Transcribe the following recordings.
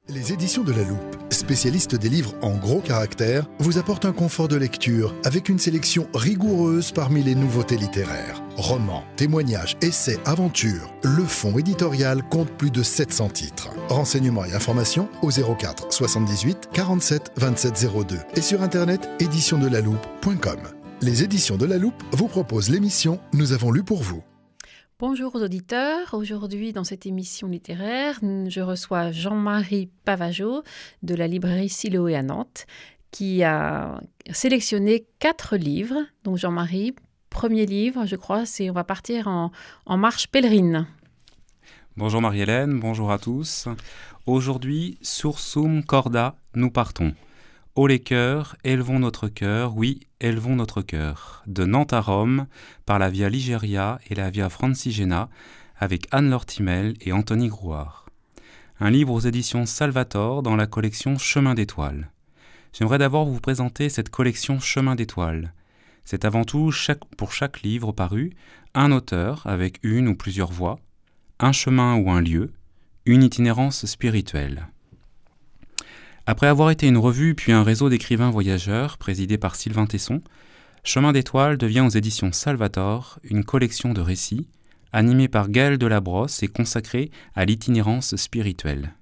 Les éditions de La Loupe, spécialistes des livres en gros caractères, vous apportent un confort de lecture avec une sélection rigoureuse parmi les nouveautés littéraires. Romans, témoignages, essais, aventures, le fonds éditorial compte plus de 700 titres. Renseignements et informations au 04 78 47 27 02 et sur internet éditionsdelaloupe.com. Les éditions de La Loupe vous proposent l'émission Nous avons lu pour vous. Bonjour aux auditeurs. Aujourd'hui, dans cette émission littéraire, je reçois Jean-Marie Pavageau de la librairie Siloé à Nantes, qui a sélectionné 4 livres. Donc Jean-Marie, premier livre, je crois, c'est On va partir en marche pèlerine. Bonjour Marie-Hélène, bonjour à tous. Aujourd'hui, Sursum corda, nous partons. Ô les cœurs, élevons notre cœur, oui, élevons notre cœur. De Nantes à Rome, par la Via Ligeria et la Via Francigena, avec Anne-Laure Timel et Anthony Grouard. Un livre aux éditions Salvator dans la collection Chemin d'étoiles. J'aimerais d'abord vous présenter cette collection Chemin d'étoiles. C'est avant tout, pour chaque livre paru, un auteur avec une ou plusieurs voix, un chemin ou un lieu, une itinérance spirituelle. Après avoir été une revue puis un réseau d'écrivains voyageurs présidé par Sylvain Tesson, Chemin d'étoiles devient aux éditions Salvator une collection de récits animée par Gaël Delabrosse et consacrée à l'itinérance spirituelle.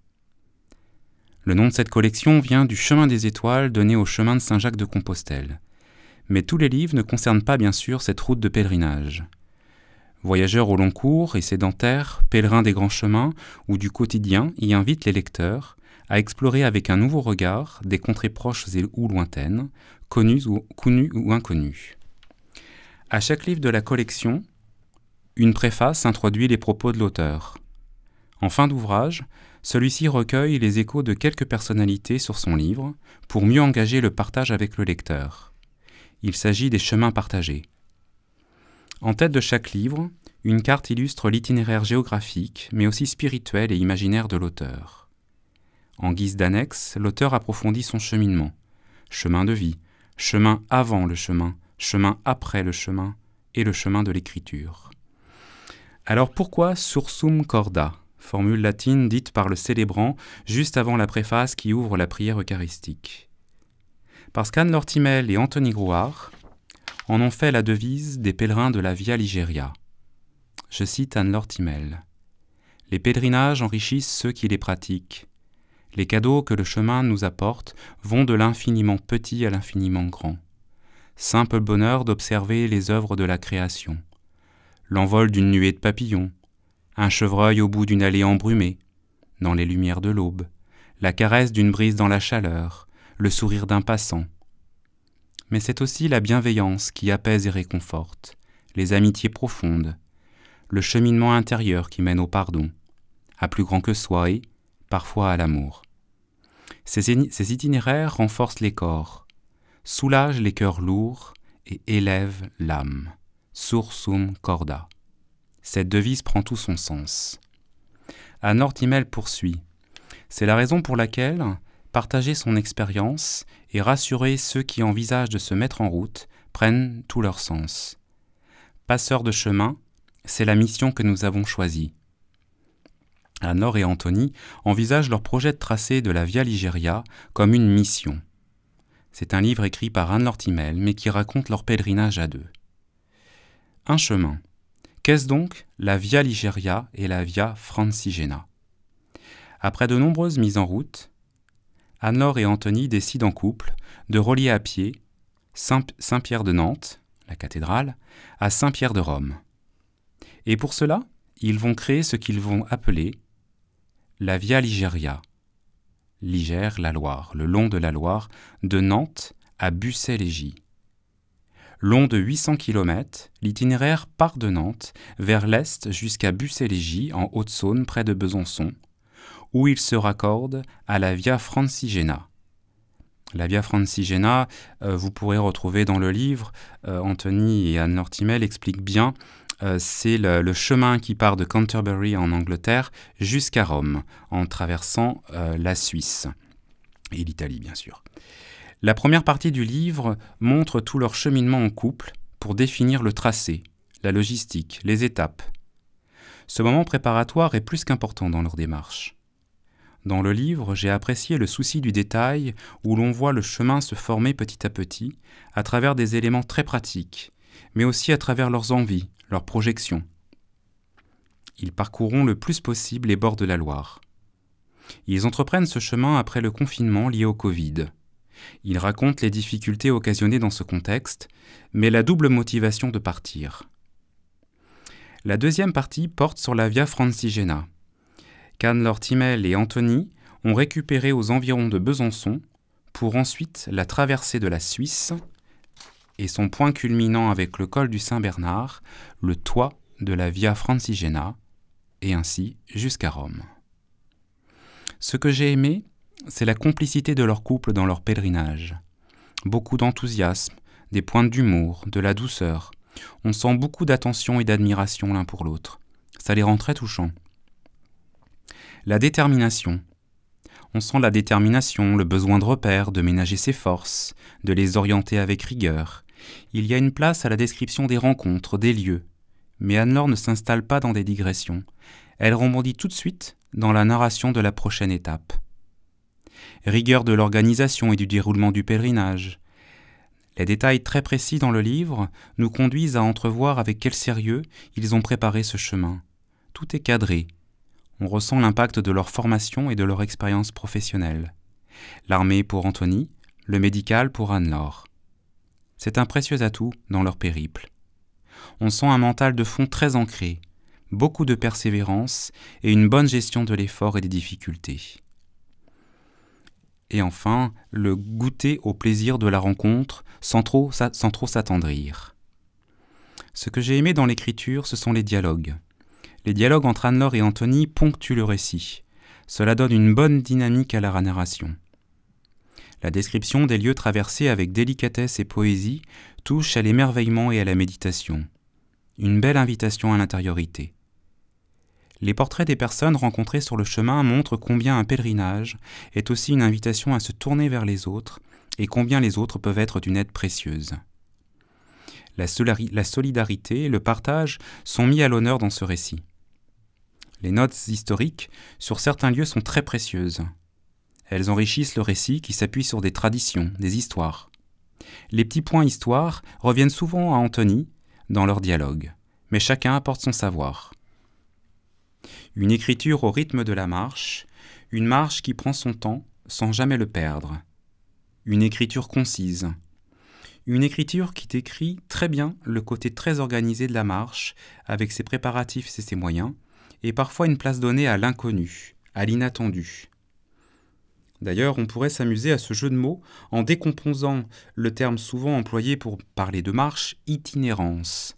Le nom de cette collection vient du chemin des étoiles donné au chemin de Saint-Jacques-de-Compostelle. Mais tous les livres ne concernent pas bien sûr cette route de pèlerinage. Voyageurs au long cours et sédentaires, pèlerins des grands chemins ou du quotidien y invitent les lecteurs à explorer avec un nouveau regard des contrées proches ou lointaines, connues ou inconnues. À chaque livre de la collection, une préface introduit les propos de l'auteur. En fin d'ouvrage, celui-ci recueille les échos de quelques personnalités sur son livre pour mieux engager le partage avec le lecteur. Il s'agit des chemins partagés. En tête de chaque livre, une carte illustre l'itinéraire géographique, mais aussi spirituel et imaginaire de l'auteur. En guise d'annexe, l'auteur approfondit son cheminement. Chemin de vie, chemin avant le chemin après le chemin et le chemin de l'écriture. Alors pourquoi Sursum corda, formule latine dite par le célébrant juste avant la préface qui ouvre la prière eucharistique? Parce qu'Anne-Laure Timel et Anthony Grouard en ont fait la devise des pèlerins de la Via Ligeria. Je cite Anne-Laure Timel. « Les pèlerinages enrichissent ceux qui les pratiquent. Les cadeaux que le chemin nous apporte vont de l'infiniment petit à l'infiniment grand. Simple bonheur d'observer les œuvres de la création. L'envol d'une nuée de papillons, un chevreuil au bout d'une allée embrumée, dans les lumières de l'aube, la caresse d'une brise dans la chaleur, le sourire d'un passant. Mais c'est aussi la bienveillance qui apaise et réconforte, les amitiés profondes, le cheminement intérieur qui mène au pardon, à plus grand que soi et, parfois à l'amour. Ces itinéraires renforcent les corps, soulagent les cœurs lourds et élèvent l'âme. Sursum corda. Cette devise prend tout son sens. Anne-Laure Timel poursuit. C'est la raison pour laquelle partager son expérience et rassurer ceux qui envisagent de se mettre en route prennent tout leur sens. Passeurs de chemin, c'est la mission que nous avons choisie. Anne-Laure et Anthony envisagent leur projet de tracé de la Via Ligeria comme une mission. C'est un livre écrit par Anne-Laure Timel, mais qui raconte leur pèlerinage à deux. Un chemin. Qu'est-ce donc la Via Ligeria et la Via Francigena? Après de nombreuses mises en route, Anne-Laure et Anthony décident en couple de relier à pied Saint-Pierre de Nantes, la cathédrale, à Saint-Pierre de Rome. Et pour cela, ils vont créer ce qu'ils vont appeler la Via Ligeria. Ligère, la Loire, le long de la Loire, de Nantes à Bussy-Légy. Long de 800 km, l'itinéraire part de Nantes vers l'est jusqu'à Bussy-Légy, en Haute-Saône, près de Besançon, où il se raccorde à la Via Francigena. La Via Francigena, vous pourrez retrouver dans le livre, Anthony et Anne-Laure Timel expliquent bien, c'est le chemin qui part de Canterbury en Angleterre jusqu'à Rome, en traversant la Suisse et l'Italie bien sûr. La première partie du livre montre tout leur cheminement en couple pour définir le tracé, la logistique, les étapes. Ce moment préparatoire est plus qu'important dans leur démarche. Dans le livre, j'ai apprécié le souci du détail où l'on voit le chemin se former petit à petit à travers des éléments très pratiques, mais aussi à travers leurs envies, leurs projections. Ils parcourront le plus possible les bords de la Loire. Ils entreprennent ce chemin après le confinement lié au Covid. Ils racontent les difficultés occasionnées dans ce contexte, mais la double motivation de partir. La deuxième partie porte sur la Via Francigena, qu'Anne-Laure Thimmel et Anthony ont récupérée aux environs de Besançon pour ensuite la traversée de la Suisse et son point culminant avec le col du Saint-Bernard, le toit de la Via Francigena, et ainsi jusqu'à Rome. Ce que j'ai aimé, c'est la complicité de leur couple dans leur pèlerinage. Beaucoup d'enthousiasme, des pointes d'humour, de la douceur. On sent beaucoup d'attention et d'admiration l'un pour l'autre. Ça les rend très touchants. La détermination. On sent la détermination, le besoin de repères, de ménager ses forces, de les orienter avec rigueur. Il y a une place à la description des rencontres, des lieux. Mais Anne-Laure ne s'installe pas dans des digressions. Elle rebondit tout de suite dans la narration de la prochaine étape. Rigueur de l'organisation et du déroulement du pèlerinage. Les détails très précis dans le livre nous conduisent à entrevoir avec quel sérieux ils ont préparé ce chemin. Tout est cadré. On ressent l'impact de leur formation et de leur expérience professionnelle. L'armée pour Anthony, le médical pour Anne-Laure. C'est un précieux atout dans leur périple. On sent un mental de fond très ancré, beaucoup de persévérance et une bonne gestion de l'effort et des difficultés. Et enfin, le goûter au plaisir de la rencontre sans trop s'attendrir. Ce que j'ai aimé dans l'écriture, ce sont les dialogues. Les dialogues entre Anne-Laure et Anthony ponctuent le récit. Cela donne une bonne dynamique à la narration. La description des lieux traversés avec délicatesse et poésie touche à l'émerveillement et à la méditation. Une belle invitation à l'intériorité. Les portraits des personnes rencontrées sur le chemin montrent combien un pèlerinage est aussi une invitation à se tourner vers les autres et combien les autres peuvent être d'une aide précieuse. La solidarité et le partage sont mis à l'honneur dans ce récit. Les notes historiques sur certains lieux sont très précieuses. Elles enrichissent le récit qui s'appuie sur des traditions, des histoires. Les petits points histoire reviennent souvent à Anthony dans leur dialogue, mais chacun apporte son savoir. Une écriture au rythme de la marche, une marche qui prend son temps sans jamais le perdre. Une écriture concise. Une écriture qui décrit très bien le côté très organisé de la marche, avec ses préparatifs et ses moyens, et parfois une place donnée à l'inconnu, à l'inattendu. D'ailleurs, on pourrait s'amuser à ce jeu de mots en décomposant le terme souvent employé pour parler de marche, itinérance.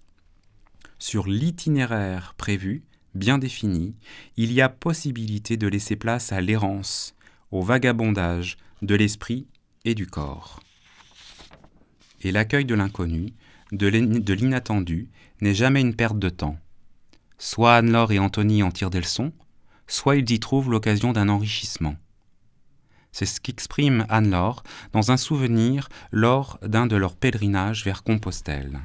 Sur l'itinéraire prévu, bien défini, il y a possibilité de laisser place à l'errance, au vagabondage de l'esprit et du corps. Et l'accueil de l'inconnu, de l'inattendu, n'est jamais une perte de temps. Soit Anne-Laure et Anthony en tirent des leçons, soit ils y trouvent l'occasion d'un enrichissement. C'est ce qu'exprime Anne-Laure dans un souvenir lors d'un de leurs pèlerinages vers Compostelle.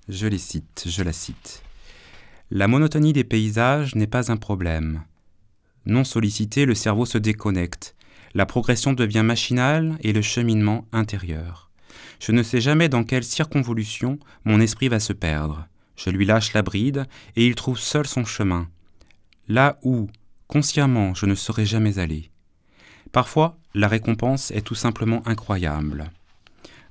Je la cite. « La monotonie des paysages n'est pas un problème. Non sollicité, le cerveau se déconnecte. La progression devient machinale et le cheminement intérieur. Je ne sais jamais dans quelle circonvolution mon esprit va se perdre. Je lui lâche la bride et il trouve seul son chemin. Là où, consciemment, je ne serais jamais allé. Parfois, la récompense est tout simplement incroyable.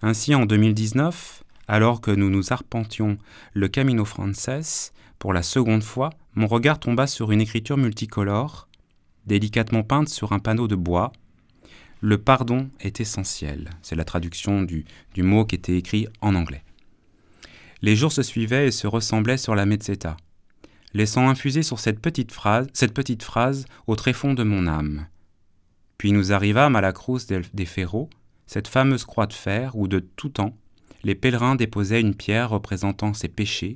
Ainsi, en 2019, alors que nous nous arpentions le Camino Frances, pour la seconde fois, mon regard tomba sur une écriture multicolore, délicatement peinte sur un panneau de bois. Le pardon est essentiel. C'est la traduction du mot qui était écrit en anglais. Les jours se suivaient et se ressemblaient sur la Mezzetta, laissant infuser sur cette petite phrase au tréfonds de mon âme. Puis nous arrivâmes à la Cruz des Ferros, cette fameuse croix de fer où de tout temps, les pèlerins déposaient une pierre représentant ses péchés,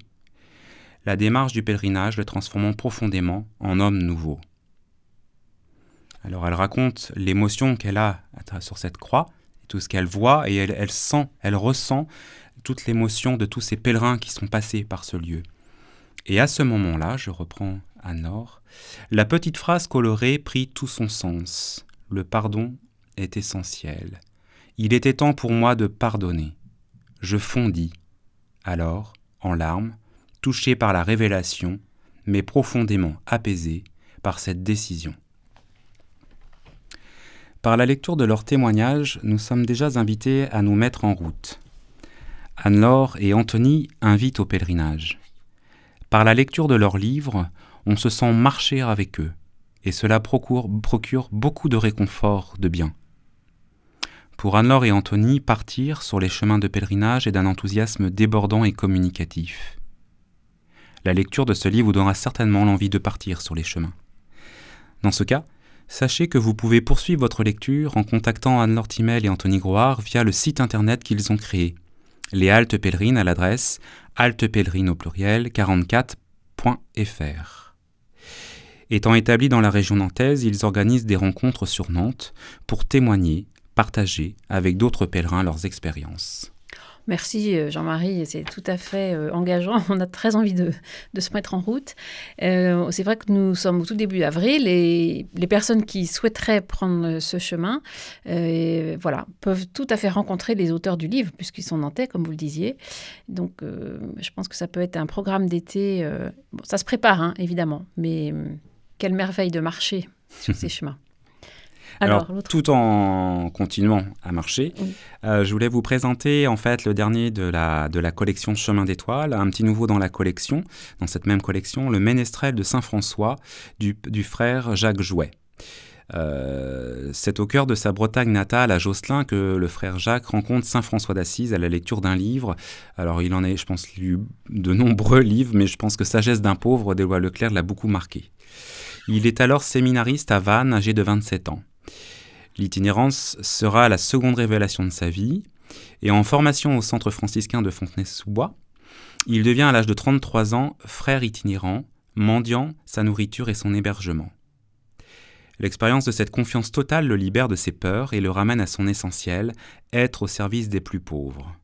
la démarche du pèlerinage le transformant profondément en homme nouveau. Alors elle raconte l'émotion qu'elle a sur cette croix, tout ce qu'elle voit, et elle ressent toute l'émotion de tous ces pèlerins qui sont passés par ce lieu. Et à ce moment-là, je reprends Anne-Laure. La petite phrase colorée prit tout son sens. Le pardon est essentiel. Il était temps pour moi de pardonner. Je fondis, alors, en larmes, touché par la révélation, mais profondément apaisé par cette décision. Par la lecture de leurs témoignages, nous sommes déjà invités à nous mettre en route. Anne-Laure et Anthony invitent au pèlerinage. Par la lecture de leurs livres, on se sent marcher avec eux, et cela procure beaucoup de réconfort, de bien. Pour Anne-Laure et Anthony, partir sur les chemins de pèlerinage est d'un enthousiasme débordant et communicatif. La lecture de ce livre vous donnera certainement l'envie de partir sur les chemins. Dans ce cas, sachez que vous pouvez poursuivre votre lecture en contactant Anne-Laure Timel et Anthony Groard via le site internet qu'ils ont créé, les Haltes Pèlerines à l'adresse haltepèlerines au pluriel 44.fr. Étant établis dans la région nantaise, ils organisent des rencontres sur Nantes pour témoigner, partager avec d'autres pèlerins leurs expériences. Merci Jean-Marie, c'est tout à fait engageant. On a très envie de se mettre en route. C'est vrai que nous sommes au tout début d'avril et les personnes qui souhaiteraient prendre ce chemin peuvent tout à fait rencontrer les auteurs du livre, puisqu'ils sont nantais, comme vous le disiez. Donc, je pense que ça peut être un programme d'été. Ça se prépare, évidemment, mais quelle merveille de marcher sur ces chemins. Alors tout en continuant à marcher, oui. Je voulais vous présenter en fait le dernier de la collection Chemin d'étoiles, un petit nouveau dans la collection, dans cette même collection, le Ménestrel de Saint-François du frère Jacques Jouet. C'est au cœur de sa Bretagne natale à Josselin que le frère Jacques rencontre Saint François d'Assise à la lecture d'un livre. Alors il en a, je pense, lu de nombreux livres, mais je pense que Sagesse d'un pauvre d'Éloi Leclerc l'a beaucoup marqué. Il est alors séminariste à Vannes, âgé de 27 ans. L'itinérance sera la seconde révélation de sa vie, et en formation au centre franciscain de Fontenay-sous-Bois, il devient à l'âge de 33 ans frère itinérant, mendiant sa nourriture et son hébergement. L'expérience de cette confiance totale le libère de ses peurs et le ramène à son essentiel, être au service des plus pauvres.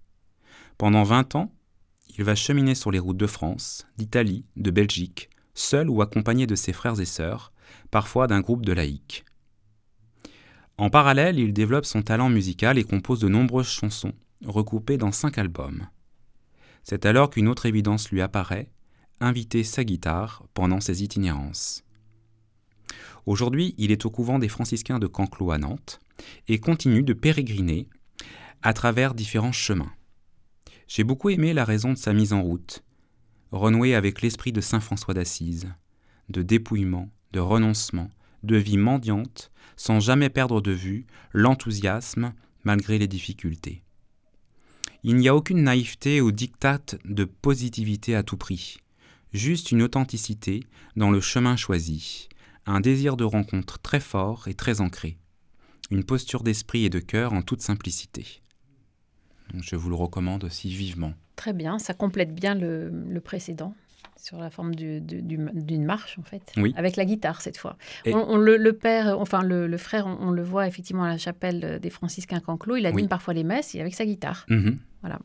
Pendant 20 ans, il va cheminer sur les routes de France, d'Italie, de Belgique, seul ou accompagné de ses frères et sœurs, parfois d'un groupe de laïcs. En parallèle, il développe son talent musical et compose de nombreuses chansons, recoupées dans 5 albums. C'est alors qu'une autre évidence lui apparaît, inviter sa guitare pendant ses itinérances. Aujourd'hui, il est au couvent des franciscains de Canclos à Nantes et continue de pérégriner à travers différents chemins. J'ai beaucoup aimé la raison de sa mise en route, renouer avec l'esprit de Saint François d'Assise, de dépouillement, de renoncement, de vie mendiante, sans jamais perdre de vue l'enthousiasme malgré les difficultés. Il n'y a aucune naïveté ou diktat de positivité à tout prix, juste une authenticité dans le chemin choisi, un désir de rencontre très fort et très ancré, une posture d'esprit et de cœur en toute simplicité. Donc je vous le recommande aussi vivement. Très bien, ça complète bien le précédent. Sur la forme d'une marche, en fait, oui. Avec la guitare, cette fois. Le frère, on le voit effectivement à la chapelle des franciscains Canclos, il anime parfois les messes avec sa guitare. Mm-hmm. Voilà.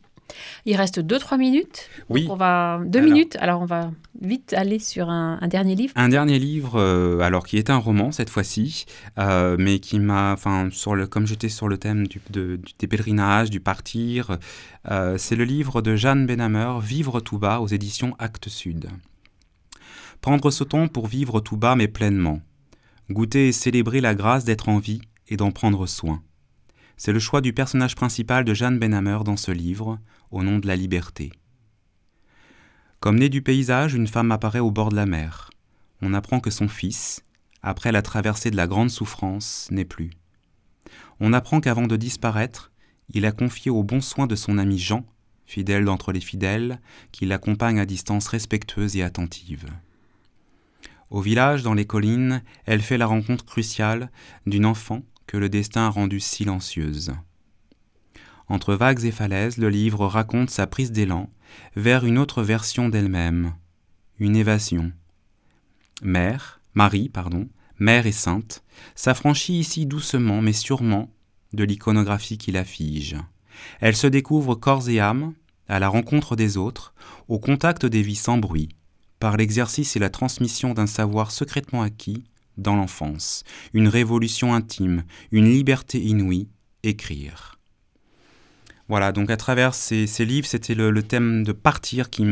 Il reste 2-3 minutes. Oui. On va minutes. Alors, on va vite aller sur un dernier livre. Un dernier livre, qui est un roman cette fois-ci, mais qui m'a, comme j'étais sur le thème des pèlerinages, du partir, c'est le livre de Jeanne Benhammer, Vivre tout bas, aux éditions Actes Sud. Prendre ce temps pour vivre tout bas, mais pleinement. Goûter et célébrer la grâce d'être en vie et d'en prendre soin. C'est le choix du personnage principal de Jeanne Benhammer dans ce livre, Au nom de la liberté. Comme née du paysage, une femme apparaît au bord de la mer. On apprend que son fils, après la traversée de la grande souffrance, n'est plus. On apprend qu'avant de disparaître, il a confié au bon soin de son ami Jean, fidèle d'entre les fidèles, qui l'accompagne à distance respectueuse et attentive. Au village, dans les collines, elle fait la rencontre cruciale d'une enfant que le destin a rendue silencieuse. Entre vagues et falaises, le livre raconte sa prise d'élan vers une autre version d'elle-même, une évasion. Marie, mère et sainte, s'affranchit ici doucement mais sûrement de l'iconographie qui la fige. Elle se découvre corps et âme, à la rencontre des autres, au contact des vies sans bruit, par l'exercice et la transmission d'un savoir secrètement acquis dans l'enfance, une révolution intime, une liberté inouïe, écrire. Voilà, donc à travers ces livres, c'était le thème de partir qui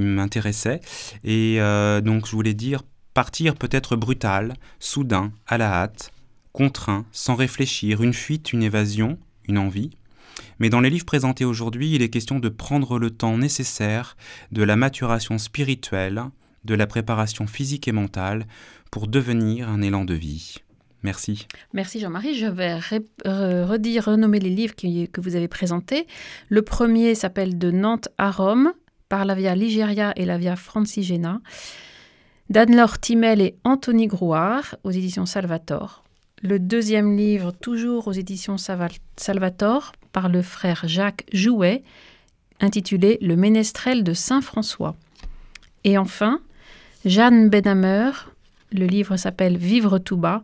m'intéressait. Et donc je voulais dire, partir peut être brutal, soudain, à la hâte, contraint, sans réfléchir, une fuite, une évasion, une envie. Mais dans les livres présentés aujourd'hui, il est question de prendre le temps nécessaire de la maturation spirituelle, de la préparation physique et mentale pour devenir un élan de vie. Merci. Merci Jean-Marie. Je vais renommer les livres que vous avez présentés. Le premier s'appelle « De Nantes à Rome » par la Via Ligeria et la Via Francigena, d'Anne-Laure Timel et Anthony Grouard aux éditions Salvator. Le deuxième livre, toujours aux éditions Salvator, par le frère Jacques Jouet, intitulé « Le ménestrel de Saint-François ». Et enfin, Jeanne Benhammer, le livre s'appelle « Vivre tout bas »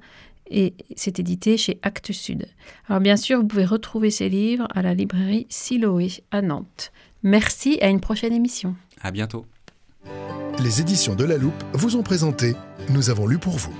et c'est édité chez Actes Sud. Alors bien sûr, vous pouvez retrouver ces livres à la librairie Siloé à Nantes. Merci, à une prochaine émission. À bientôt. Les éditions de La Loupe vous ont présenté « Nous avons lu pour vous ».